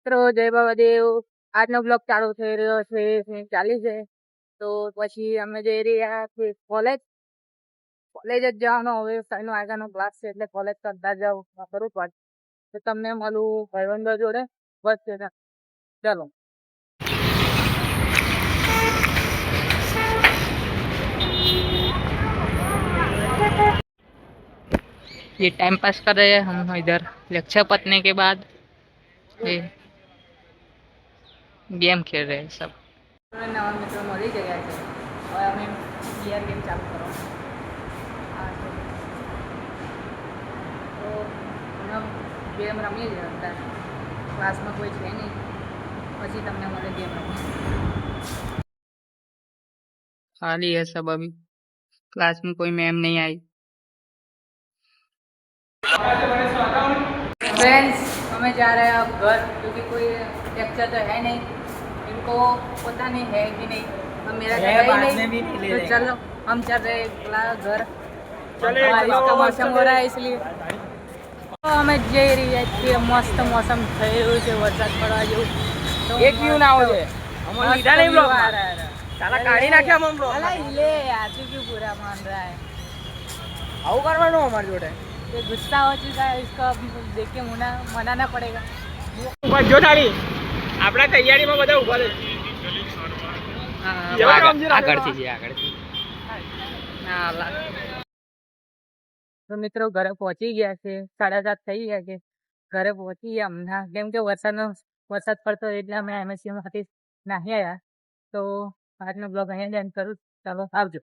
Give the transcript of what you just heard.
મિત્રો જય બાબાદેવ. આજનો બ્લોગ ચાલુ થઈ રહ્યો છે, ચાલી છે. તો પછી અમે જઈ રહ્યા છીએ કોલેજ જ જવાનો. હવે સાઈનો આગળનો ક્લાસ છે એટલે કોલેજ કરતા જાવ કરવું પડે. તો તમને મળું ભાઈબંધો જોડે બસ ચાલો. ये टाइम पास कर रहे हैं हम इधर लेक्चर पढ़ने के बाद ये गेम खेल रहे हैं सब. નવા મિત્રો મળી ગયા છે. હવે અમે બીઆર ગેમ ચાલુ કરવાનું. તો અમે ગેમ રમીએ છીએ અત્યારે. ક્લાસમાં કોઈ છે નહીં, પછી તમને મળે ગેમ રમીએ. खाली है सब अभी. क्लास में कोई मैम नहीं आई. फ्रेंड्स हमें जा रहे हैं अब घर, क्योंकि कोई लेक्चर तो है नहीं. इनको पता नहीं है कि नहीं. अब मेरा नहीं, तो चलो हम चल रहे घर. बारिश का मौसम हो रहा है इसलिए तो અમે જઈ રહ્યા છીએ. મસ્ત મોસમ થઈ રહ્યું છે, વરસાદ પડવા જેવું. એક વ્યૂ ના આવે છે. અમર લીધા નહીં બ્લોગ સાલા કાઢી નાખ્યા અમર બ્લોગ. અલા લે યાર તું ક્यों बुरा मान रहा है. આવું કરવાનું અમાર જોડે. ये गुस्सा हो चुका है, इसको अब देख के मनाना पड़ेगा. જો થાળી આપણા તૈયારીમાં બધા ઉભા રહે. આગળથી જે આગળથી. તો મિત્રો ઘરે પહોંચી ગયા છે. 7:30 થઈ ગયા છે. ઘરે પહોંચી ગયા હમણાં, કેમ કે વરસાદ પડતો એટલે અમે એમએસસી માંથી નાહી આવ્યા. તો આજનો બ્લોગ અહીંયા જ એન્ડ કરું. ચાલો આવજો.